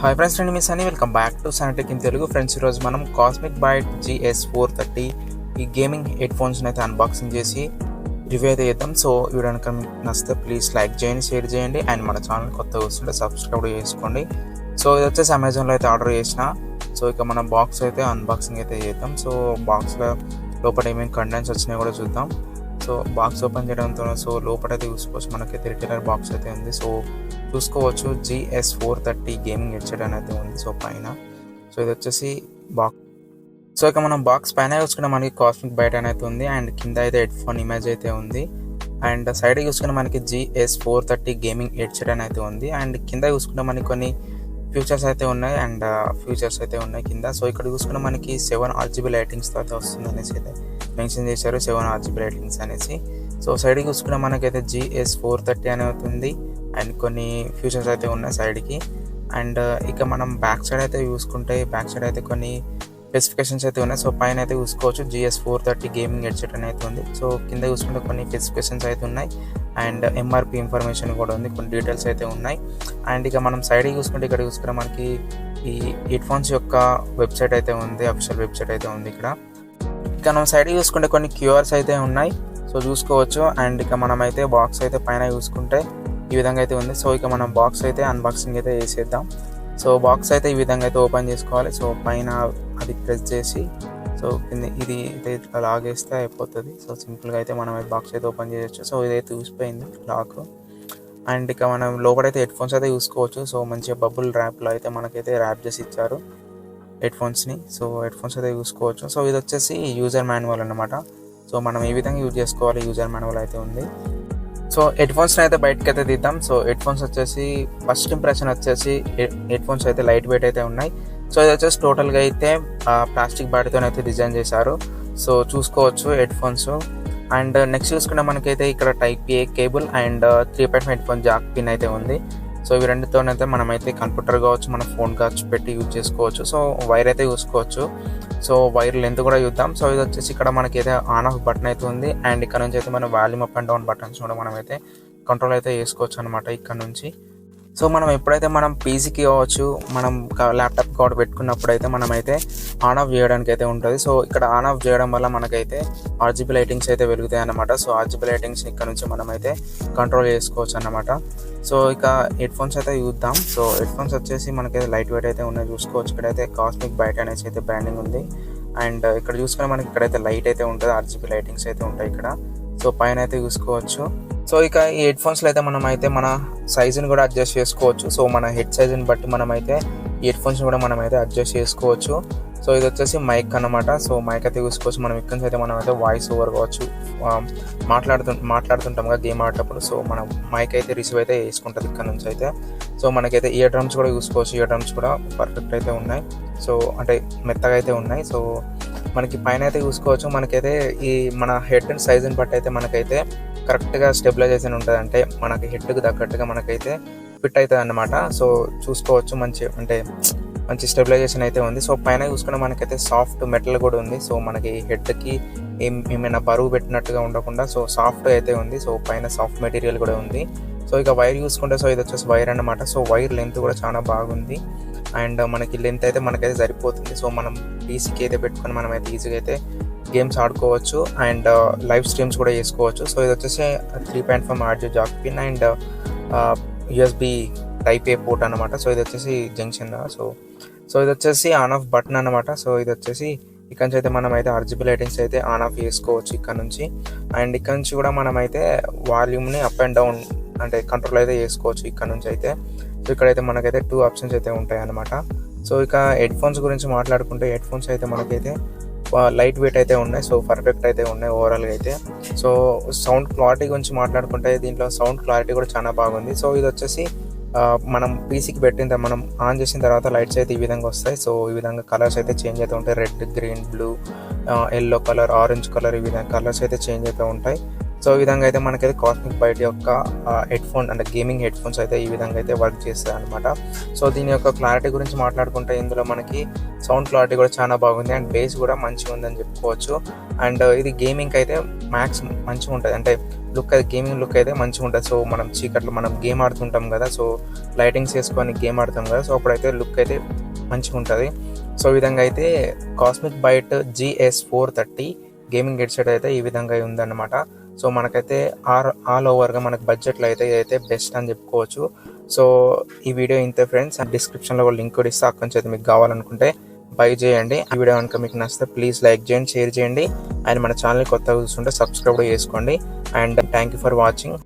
Hi friends, నేను మీ Sunny. Welcome back to సనటెక్ ఇన్ తెలుగు. ఫ్రెండ్స్, ఈరోజు మనం కాస్మిక్ బైట్ GS430 ఈ గేమింగ్ హెడ్ ఫోన్స్ని అయితే అన్బాక్సింగ్ చేసి రివ్యూ అయితే చేద్దాం. సో వీడియో కనుక మీకు నచ్చితే ప్లీజ్ లైక్ చేయండి, షేర్ చేయండి, అండ్ మన ఛానల్ కొత్తగా వస్తుంటే సబ్స్క్రైబ్ చేసుకోండి. సో ఇది వచ్చేసి అమెజాన్లో అయితే ఆర్డర్ చేసిన. సో ఇక మనం బాక్స్ అయితే అన్బాక్సింగ్ అయితే చేద్దాం. సో బాక్స్లో లోపల ఏమేమి కంటెంట్స్ వచ్చినాయో కూడా చూద్దాం. సో బాక్స్ ఓపెన్ చేయడంతో సో లోపల అయితే చూసుకోవచ్చు, మనకైతే రిటైలర్ బాక్స్ అయితే ఉంది. సో చూసుకోవచ్చు GS430 గేమింగ్ హెడ్సెట్ అనేది ఉంది. సో పైన సో ఇది వచ్చేసి బాక్స్. సో ఇక మనం బాక్స్ పైన చూసుకుంటే మనకి కాస్మిక్ బైట్ అనేది ఉంది, అండ్ కింద అయితే హెడ్ ఫోన్ ఇమేజ్ అయితే ఉంది, అండ్ సైడ్ చూసుకుంటే మనకి GS430 గేమింగ్ హెడ్సెట్ అని అయితే ఉంది, అండ్ కింద చూసుకుంటే మనకి కొన్ని ఫ్యూచర్స్ అయితే ఉన్నాయి, అండ్ ఫ్యూచర్స్ అయితే ఉన్నాయి కింద. సో ఇక్కడ చూసుకుంటే మనకి 7 RGB లైటింగ్స్తో అయితే వస్తుంది అనేసి అయితే మెన్షన్ చేశారు, 7 RGB లైటింగ్స్ అనేసి. సో సైడ్కి చూసుకుంటే మనకైతే GS430 అని అవుతుంది, అండ్ కొన్ని ఫ్యూచర్స్ అయితే ఉన్నాయి సైడ్కి. అండ్ ఇక మనం బ్యాక్ సైడ్ అయితే చూసుకుంటే బ్యాక్ సైడ్ అయితే కొన్ని స్పెసిఫికేషన్స్ అయితే ఉన్నాయి. సో పైన అయితే చూసుకోవచ్చు GS430 గేమింగ్ హెడ్సెట్ అని అయితే ఉంది. సో కింద చూసుకుంటే కొన్ని స్పెసిఫికేషన్స్ అయితే ఉన్నాయి, అండ్ MRP ఇన్ఫర్మేషన్ కూడా ఉంది, కొన్ని డీటెయిల్స్ అయితే ఉన్నాయి. అండ్ ఇక మనం సైడ్కి చూసుకుంటే ఇక్కడ చూసుకుంటే మనకి ఈ హెడ్ ఫోన్స్ యొక్క వెబ్సైట్ అయితే ఉంది, అఫీషియల్ వెబ్సైట్ అయితే ఉంది ఇక్కడ. ఇక మనం సైడ్కి చూసుకుంటే కొన్ని QRs అయితే ఉన్నాయి, సో చూసుకోవచ్చు. అండ్ ఇక మనమైతే బాక్స్ అయితే పైన చూసుకుంటే ఈ విధంగా అయితే ఉంది. సో ఇక మనం బాక్స్ అయితే అన్బాక్సింగ్ అయితే చేసేద్దాం. సో బాక్స్ అయితే ఈ విధంగా అయితే ఓపెన్ చేసుకోవాలి. సో పైన అది ప్రెస్ చేసి సో ఇది ఇట్లా లాగేస్తే అయిపోతుంది. సో సింపుల్గా అయితే మనం అయితే బాక్స్ అయితే ఓపెన్ చేయొచ్చు. సో ఇదైతే చూసిపోయింది లాక్. అండ్ ఇక మనం లోపలైతే హెడ్ ఫోన్స్ అయితే చూసుకోవచ్చు. సో మంచిగా బబుల్ ర్యాప్లో అయితే మనకైతే ర్యాప్ చేసి ఇచ్చారు హెడ్ ఫోన్స్ని. సో హెడ్ ఫోన్స్ అయితే చూసుకోవచ్చు. సో ఇది వచ్చేసి యూజర్ మాన్యువల్ అన్నమాట. సో మనం ఏ విధంగా యూజ్ చేసుకోవాలి యూజర్ మాన్యువల్ అయితే ఉంది. సో హెడ్ ఫోన్స్ని అయితే బయటకి అయితే తీద్దాం. సో హెడ్ ఫోన్స్ వచ్చేసి ఫస్ట్ ఇంప్రెషన్ వచ్చేసి హెడ్ ఫోన్స్ అయితే లైట్ వెయిట్ అయితే ఉన్నాయి. సో ఇది వచ్చేసి టోటల్గా అయితే ప్లాస్టిక్ బాడీతో అయితే డిజైన్ చేశారు. సో చూసుకోవచ్చు హెడ్ ఫోన్స్. అండ్ నెక్స్ట్ చూసుకుంటే మనకైతే ఇక్కడ Type-A cable and 3.5 head phone Jack pin అయితే ఉంది. సో ఇవి రెండుతోనైతే మనమైతే కంప్యూటర్ కావచ్చు, మన ఫోన్ కావచ్చు పెట్టి యూజ్ చేసుకోవచ్చు. సో వైర్ అయితే చూసుకోవచ్చు. సో వైర్ లెంత్ కూడా చూద్దాం. సో ఇది వచ్చేసి ఇక్కడ మనకైతే ఆన్ ఆఫ్ బటన్ అయితే ఉంది, అండ్ ఇక్కడ నుంచి అయితే మనం volume up and down buttons కూడా మనమైతే కంట్రోల్ అయితే చేసుకోవచ్చు అనమాట ఇక్కడ నుంచి. సో మనం ఎప్పుడైతే మనం పీసీకి కావచ్చు, మనం ల్యాప్టాప్ కూడా పెట్టుకున్నప్పుడు అయితే మనమైతే ఆన్ ఆఫ్ చేయడానికి అయితే ఉంటుంది. సో ఇక్కడ ఆన్ ఆఫ్ చేయడం వల్ల మనకైతే RGB లైటింగ్స్ అయితే వెలుగుతాయి అన్నమాట. సో RGB లైటింగ్స్ ఇక్కడ నుంచి మనమైతే కంట్రోల్ చేసుకోవచ్చు అన్నమాట. సో ఇక హెడ్ ఫోన్స్ అయితే చూద్దాం. సో హెడ్ ఫోన్స్ వచ్చేసి మనకైతే లైట్ వెయిట్ అయితే ఉన్నాయి, చూసుకోవచ్చు. ఇక్కడైతే కాస్మిక్ బైట్ అనేసి అయితే బ్రాండింగ్ ఉంది, అండ్ ఇక్కడ చూసుకుని మనకి ఇక్కడైతే లైట్ అయితే ఉంటుంది, RGB లైటింగ్స్ అయితే ఉంటాయి ఇక్కడ. సో పైన అయితే చూసుకోవచ్చు. సో ఇక ఈ హెడ్ ఫోన్స్లో అయితే మనం అయితే మన సైజుని కూడా అడ్జస్ట్ చేసుకోవచ్చు. సో మన హెడ్ సైజుని బట్టి మనమైతే ఈ హెడ్ ఫోన్స్ కూడా మనమైతే అడ్జస్ట్ చేసుకోవచ్చు. సో ఇది వచ్చేసి మైక్ అన్నమాట. సో మైక్ అయితే చూసుకోవచ్చు. మనం ఇక్కడ నుంచి అయితే మనమైతే వాయిస్ ఓవర్ కావచ్చు, మాట్లాడుతుంటాం కదా గేమ్ ఆడేటప్పుడు. సో మనం మైక్ అయితే రిసీవ్ అయితే చేసుకుంటుంది ఇక్కడ నుంచి అయితే. సో మనకైతే ఇయర్ డ్రమ్స్ కూడా చూసుకోవచ్చు. ఇయర్ డ్రమ్స్ కూడా పర్ఫెక్ట్ అయితే ఉన్నాయి, సో అంటే మెత్తగా అయితే ఉన్నాయి. సో మనకి పైన అయితే చూసుకోవచ్చు. మనకైతే ఈ మన హెడ్ అండ్ సైజుని బట్టి అయితే మనకైతే కరెక్ట్గా స్టెబిలైజేషన్ ఉంటుంది, అంటే మనకి హెడ్కి తగ్గట్టుగా మనకైతే ఫిట్ అవుతుంది అన్నమాట. సో చూసుకోవచ్చు, మంచి స్టెబిలైజేషన్ అయితే ఉంది. సో పైన చూసుకుంటే మనకైతే సాఫ్ట్ మెటల్ కూడా ఉంది. సో మనకి హెడ్కి ఏమైనా బరువు పెట్టినట్టుగా ఉండకుండా సో సాఫ్ట్ అయితే ఉంది. సో పైన సాఫ్ట్ మెటీరియల్ కూడా ఉంది. సో ఇక వైర్ చూసుకుంటే సో ఇది వచ్చేసి వైర్ అన్నమాట. సో వైర్ లెంత్ కూడా చాలా బాగుంది, అండ్ మనకి లెంత్ అయితే మనకైతే సరిపోతుంది. సో మనం పీసీకి అయితే పెట్టుకొని మనమైతే ఈజీగా అయితే గేమ్స్ ఆడుకోవచ్చు, అండ్ లైవ్ స్ట్రీమ్స్ కూడా చేసుకోవచ్చు. సో ఇది వచ్చేసి 3.5 RGB Jack pin and USB Type-A port అనమాట. సో ఇది వచ్చేసి జంక్షన్. సో ఇది వచ్చేసి ఆన్ ఆఫ్ బటన్ అనమాట. సో ఇది వచ్చేసి ఇక్కడ నుంచి అయితే మనమైతే RGB లైటింగ్స్ అయితే ఆన్ ఆఫ్ చేసుకోవచ్చు ఇక్కడ నుంచి, అండ్ ఇక్కడ నుంచి కూడా మనమైతే వాల్యూమ్ని అప్ అండ్ డౌన్ అంటే కంట్రోల్ అయితే చేసుకోవచ్చు ఇక్కడ నుంచి అయితే. సో ఇక్కడైతే మనకైతే 2 ఆప్షన్స్ అయితే ఉంటాయి అన్నమాట. సో ఇక హెడ్ ఫోన్స్ గురించి మాట్లాడుకుంటే హెడ్ ఫోన్స్ అయితే మనకైతే లైట్ వెయిట్ అయితే ఉన్నాయి. సో పర్ఫెక్ట్ అయితే ఉన్నాయి ఓవరాల్గా అయితే. సో సౌండ్ క్లారిటీ గురించి మాట్లాడుకుంటే దీంట్లో సౌండ్ క్లారిటీ కూడా చాలా బాగుంది. సో ఇది వచ్చేసి మనం పీసీకి మనం ఆన్ చేసిన తర్వాత లైట్స్ అయితే ఈ విధంగా వస్తాయి. సో ఈ విధంగా కలర్స్ అయితే చేంజ్ అయితే ఉంటాయి, red, green, blue, yellow colour, orange colour, ఈ విధంగా కలర్స్ అయితే చేంజ్ అయితే ఉంటాయి. సో ఈ విధంగా అయితే మనకైతే కాస్మిక్ బైట్ యొక్క హెడ్ ఫోన్ అంటే గేమింగ్ హెడ్ ఫోన్స్ అయితే ఈ విధంగా అయితే వర్క్ చేస్తాయి అనమాట. సో దీని యొక్క క్లారిటీ గురించి మాట్లాడుకుంటే ఇందులో మనకి సౌండ్ క్లారిటీ కూడా చాలా బాగుంది, అండ్ బేస్ కూడా మంచిగా ఉందని చెప్పుకోవచ్చు. అండ్ ఇది గేమింగ్ అయితే మ్యాక్స్ మంచిగా ఉంటుంది, అంటే లుక్ అయితే గేమింగ్ లుక్ అయితే మంచిగా ఉంటుంది. సో మనం చీకట్లో మనం గేమ్ ఆడుతుంటాం కదా, సో లైటింగ్స్ వేసుకొని గేమ్ ఆడతాం కదా, సో అప్పుడైతే లుక్ అయితే మంచిగా ఉంటుంది. సో ఈ విధంగా అయితే cosmic byte GS430 gaming headset అయితే ఈ విధంగా ఉందన్నమాట. సో మనకైతే ఆల్ ఓవర్గా మనకు బడ్జెట్లో అయితే ఇదైతే బెస్ట్ అని చెప్పుకోవచ్చు. సో ఈ వీడియో ఇంతే ఫ్రెండ్స్. డిస్క్రిప్షన్లో లింక్ కూడా ఇస్తే అక్కడి నుంచి అయితే మీకు కావాలనుకుంటే బై చేయండి. ఈ వీడియో కనుక మీకు నచ్చితే ప్లీజ్ లైక్ చేయండి, షేర్ చేయండి, అండ్ మన ఛానల్ కొత్తగా చూస్తుంటే సబ్స్క్రైబ్ చేసుకోండి. And thank you for watching.